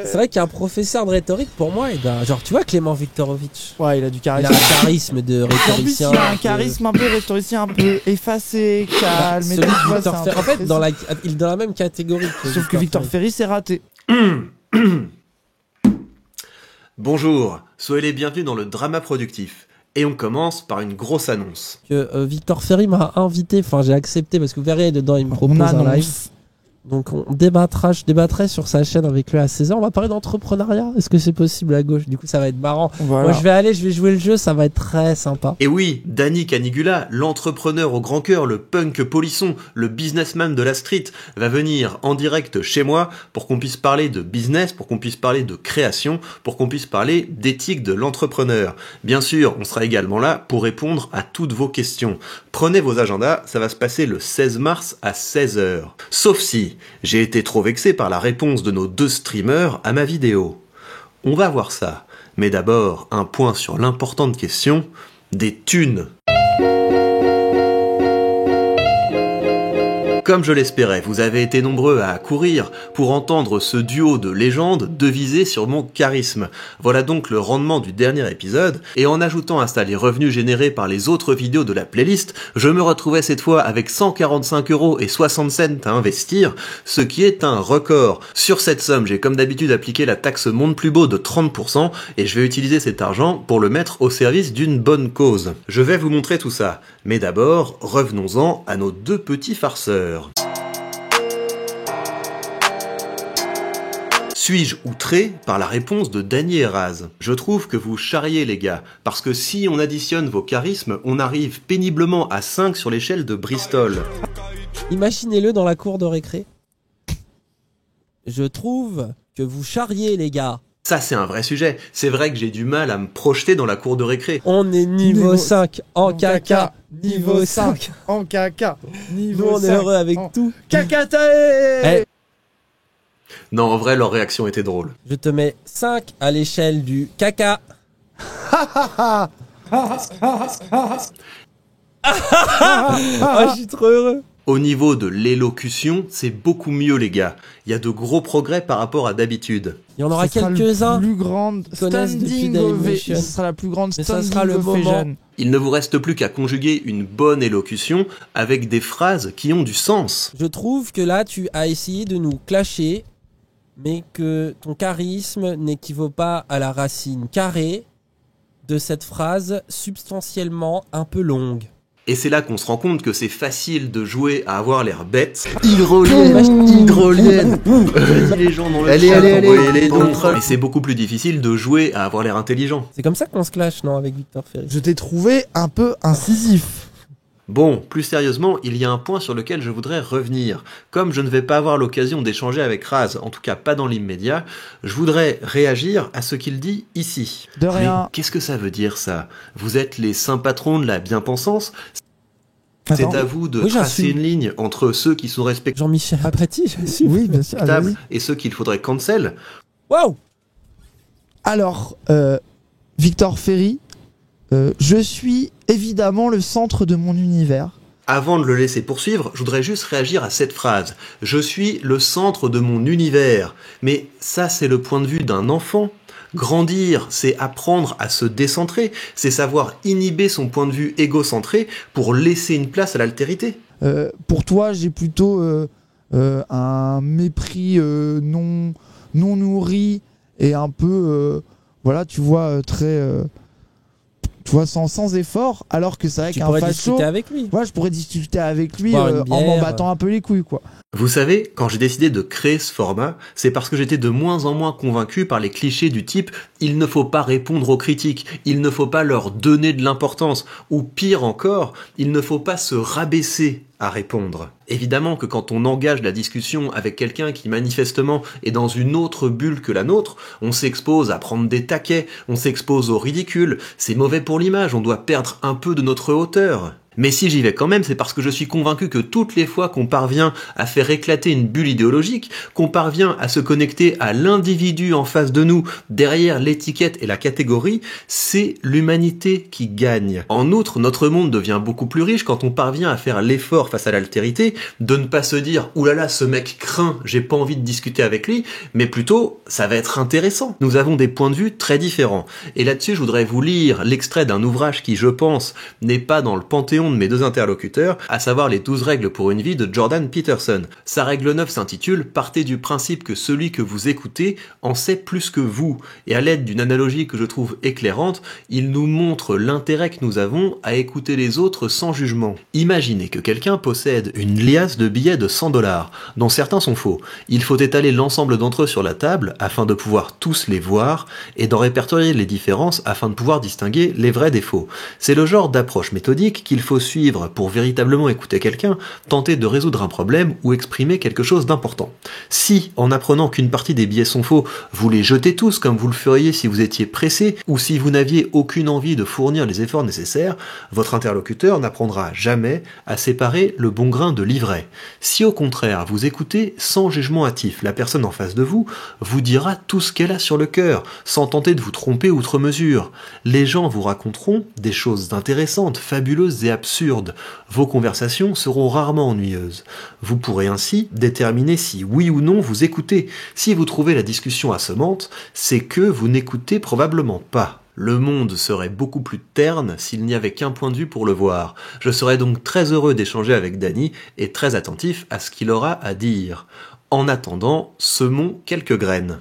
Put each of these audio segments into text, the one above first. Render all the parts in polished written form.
C'est vrai qu'il y a un professeur de rhétorique pour moi, genre tu vois Clément Viktorovitch. Ouais, il a du Il charisme. a un charisme de En plus, rhétoricien. il a un charisme un peu rhétoricien, un peu effacé, calme. Celui et tout, de tu vois, Victor c'est un Ferry. En truc fait, très- il est dans la même catégorie. Sauf que Victor Ferry, c'est raté. Bonjour, soyez les bienvenus dans le drama productif. Et on commence par une grosse annonce. Que Victor Ferry m'a invité, enfin j'ai accepté parce que vous verrez dedans il me propose On un live. annonce. Donc je débattrai sur sa chaîne avec lui à 16h. On va parler d'entrepreneuriat. Est-ce que c'est possible à gauche? Du coup ça va être marrant. Voilà. Moi je vais jouer le jeu, ça va être très sympa. Et oui, Danny Canigula, l'entrepreneur au grand cœur, le punk polisson, le businessman de la street, va venir en direct chez moi pour qu'on puisse parler de business, pour qu'on puisse parler de création, pour qu'on puisse parler d'éthique de l'entrepreneur. Bien sûr, on sera également là pour répondre à toutes vos questions. Prenez vos agendas, ça va se passer le 16 mars à 16h. Sauf si j'ai été trop vexé par la réponse de nos 2 streamers à ma vidéo. On va voir ça. Mais d'abord, un point sur l'importante question des thunes. Comme je l'espérais, vous avez été nombreux à courir pour entendre ce duo de légendes deviser sur mon charisme. Voilà donc le rendement du dernier épisode, et en ajoutant à ça les revenus générés par les autres vidéos de la playlist, je me retrouvais cette fois avec 145,60 € à investir, ce qui est un record. Sur cette somme, j'ai comme d'habitude appliqué la taxe Monde Plus Beau de 30%, et je vais utiliser cet argent pour le mettre au service d'une bonne cause. Je vais vous montrer tout ça, mais d'abord, revenons-en à nos 2 petits farceurs. Suis-je outré par la réponse de Danny Eraz? Je trouve que vous charriez les gars, parce que si on additionne vos charismes, on arrive péniblement à 5 sur l'échelle de Bristol. Imaginez-le dans la cour de récré. Je trouve que vous charriez les gars. Ça c'est un vrai sujet, c'est vrai que j'ai du mal à me projeter dans la cour de récré. On est niveau Niveau 5 en caca. Niveau 5. En caca. Nous Niveau on est 5 heureux avec en tout. Cacatae. Eh, Non, en vrai, leur réaction était drôle. je te mets 5 à l'échelle du caca. Ah, je suis trop heureux. Au niveau de l'élocution, c'est beaucoup mieux les gars. Il y a de gros progrès par rapport à d'habitude. Il y en aura Ce sera quelques-uns. la plus grande connaissent depuis standing Dailymotion. ovation. Ce sera la plus grande Mais ça standing sera le moment. ovation. Il ne vous reste plus qu'à conjuguer une bonne élocution avec des phrases qui ont du sens. Je trouve que là, tu as essayé de nous clasher, mais que ton charisme n'équivaut pas à la racine carrée de cette phrase substantiellement un peu longue. Et c'est là qu'on se rend compte que c'est facile de jouer à avoir l'air bête. Hydrolienne. Les gens dans le Allez, chat, allez, allez. envoyez-les donc. Et c'est beaucoup plus difficile de jouer à avoir l'air intelligent. C'est comme ça qu'on se clash, non, avec Victor Ferry. Je t'ai trouvé un peu incisif. Bon, plus sérieusement, il y a un point sur lequel je voudrais revenir. Comme je ne vais pas avoir l'occasion d'échanger avec Raz, en tout cas pas dans l'immédiat, je voudrais réagir à ce qu'il dit ici. De rien. Mais qu'est-ce que ça veut dire ça? Vous êtes les saints patrons de la bien-pensance? Attends. C'est à vous de Oui, tracer j'assume. une ligne entre ceux qui sont respectables Jean-Michel Apathy, j'assume. Oui, bien sûr. allez-y. et ceux qu'il faudrait cancel. Waouh. Alors, Victor Ferry, je suis évidemment le centre de mon univers. Avant de le laisser poursuivre, je voudrais juste réagir à cette phrase. Je suis le centre de mon univers. Mais ça, c'est le point de vue d'un enfant. Grandir, c'est apprendre à se décentrer, c'est savoir inhiber son point de vue égocentré pour laisser une place à l'altérité. Pour toi, j'ai plutôt un mépris non nourri et un peu, voilà, tu vois, très, tu vois, sans effort, alors que c'est vrai Tu qu'un pourrais facho, discuter avec lui. ouais, je pourrais discuter avec lui Boire une en m'en bière. battant un peu les couilles, quoi. Vous savez, quand j'ai décidé de créer ce format, c'est parce que j'étais de moins en moins convaincu par les clichés du type « il ne faut pas répondre aux critiques, il ne faut pas leur donner de l'importance » ou pire encore, il ne faut pas se rabaisser à répondre. Évidemment que quand on engage la discussion avec quelqu'un qui manifestement est dans une autre bulle que la nôtre, on s'expose à prendre des taquets, on s'expose au ridicule, c'est mauvais pour l'image, on doit perdre un peu de notre hauteur. Mais si j'y vais quand même, c'est parce que je suis convaincu que toutes les fois qu'on parvient à faire éclater une bulle idéologique, qu'on parvient à se connecter à l'individu en face de nous, derrière l'étiquette et la catégorie, c'est l'humanité qui gagne. En outre, notre monde devient beaucoup plus riche quand on parvient à faire l'effort face à l'altérité, de ne pas se dire « oulala, ce mec craint, j'ai pas envie de discuter avec lui », mais plutôt « ça va être intéressant ». Nous avons des points de vue très différents. Et là-dessus, je voudrais vous lire l'extrait d'un ouvrage qui, je pense, n'est pas dans le panthéon de mes deux interlocuteurs, à savoir les 12 règles pour une vie de Jordan Peterson. Sa règle 9 s'intitule « Partez du principe que celui que vous écoutez en sait plus que vous ». Et à l'aide d'une analogie que je trouve éclairante, il nous montre l'intérêt que nous avons à écouter les autres sans jugement. Imaginez que quelqu'un possède une liasse de billets de $100, dont certains sont faux. Il faut étaler l'ensemble d'entre eux sur la table afin de pouvoir tous les voir et d'en répertorier les différences afin de pouvoir distinguer les vrais des faux. C'est le genre d'approche méthodique qu'il faut suivre pour véritablement écouter quelqu'un, tenter de résoudre un problème ou exprimer quelque chose d'important. Si, en apprenant qu'une partie des billets sont faux, vous les jetez tous comme vous le feriez si vous étiez pressé ou si vous n'aviez aucune envie de fournir les efforts nécessaires, votre interlocuteur n'apprendra jamais à séparer le bon grain de l'ivraie. Si au contraire vous écoutez sans jugement hâtif, la personne en face de vous vous dira tout ce qu'elle a sur le cœur, sans tenter de vous tromper outre mesure. Les gens vous raconteront des choses intéressantes, fabuleuses et absurdes. Vos conversations seront rarement ennuyeuses. Vous pourrez ainsi déterminer si oui ou non vous écoutez. Si vous trouvez la discussion assommante, c'est que vous n'écoutez probablement pas. Le monde serait beaucoup plus terne s'il n'y avait qu'un point de vue pour le voir. Je serais donc très heureux d'échanger avec Danny et très attentif à ce qu'il aura à dire. En attendant, semons quelques graines.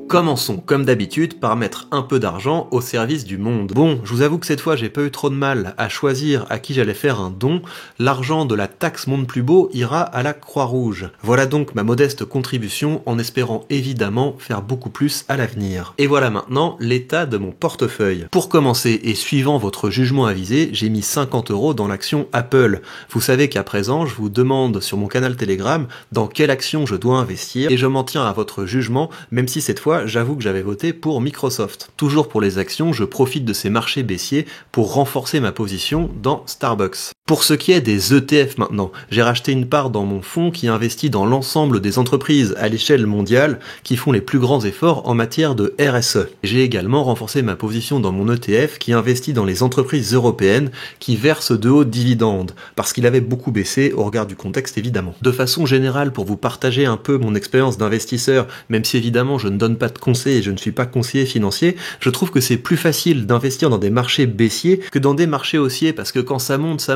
Commençons, comme d'habitude, par mettre un peu d'argent au service du monde. Bon, je vous avoue que cette fois, j'ai pas eu trop de mal à choisir à qui j'allais faire un don. L'argent de la taxe Monde Plus Beau ira à la Croix-Rouge. Voilà donc ma modeste contribution, en espérant évidemment faire beaucoup plus à l'avenir. Et voilà maintenant l'état de mon portefeuille. Pour commencer, et suivant votre jugement avisé, j'ai mis 50 € dans l'action Apple. Vous savez qu'à présent, je vous demande sur mon canal Telegram dans quelle action je dois investir, et je m'en tiens à votre jugement, même si cette fois, j'avoue que j'avais voté pour Microsoft. Toujours pour les actions, je profite de ces marchés baissiers pour renforcer ma position dans Starbucks. Pour ce qui est des ETF maintenant, j'ai racheté une part dans mon fonds qui investit dans l'ensemble des entreprises à l'échelle mondiale qui font les plus grands efforts en matière de RSE. J'ai également renforcé ma position dans mon ETF qui investit dans les entreprises européennes qui versent de hauts dividendes, parce qu'il avait beaucoup baissé au regard du contexte évidemment. De façon générale, pour vous partager un peu mon expérience d'investisseur, même si évidemment je ne donne pas de conseils et je ne suis pas conseiller financier, je trouve que c'est plus facile d'investir dans des marchés baissiers que dans des marchés haussiers, parce que quand ça monte,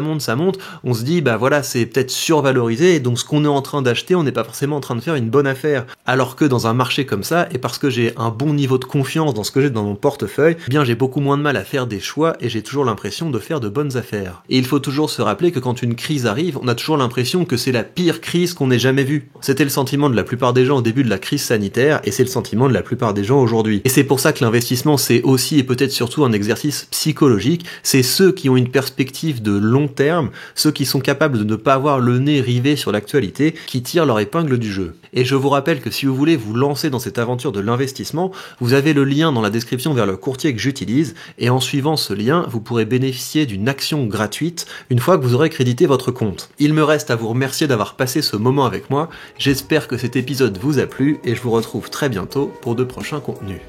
on se dit bah voilà, c'est peut-être survalorisé et donc ce qu'on est en train d'acheter, on n'est pas forcément en train de faire une bonne affaire. Alors que dans un marché comme ça, et parce que j'ai un bon niveau de confiance dans ce que j'ai dans mon portefeuille, eh bien j'ai beaucoup moins de mal à faire des choix et j'ai toujours l'impression de faire de bonnes affaires. Et il faut toujours se rappeler que quand une crise arrive, on a toujours l'impression que c'est la pire crise qu'on ait jamais vue. C'était le sentiment de la plupart des gens au début de la crise sanitaire et c'est le sentiment de la plupart des gens aujourd'hui. Et c'est pour ça que l'investissement, c'est aussi et peut-être surtout un exercice psychologique. C'est ceux qui ont une perspective de long terme, ceux qui sont capables de ne pas avoir le nez rivé sur l'actualité, qui tirent leur épingle du jeu. Et je vous rappelle que si vous voulez vous lancer dans cette aventure de l'investissement, vous avez le lien dans la description vers le courtier que j'utilise, et en suivant ce lien, vous pourrez bénéficier d'une action gratuite une fois que vous aurez crédité votre compte. Il me reste à vous remercier d'avoir passé ce moment avec moi. J'espère que cet épisode vous a plu, et je vous retrouve très bientôt pour de prochains contenus.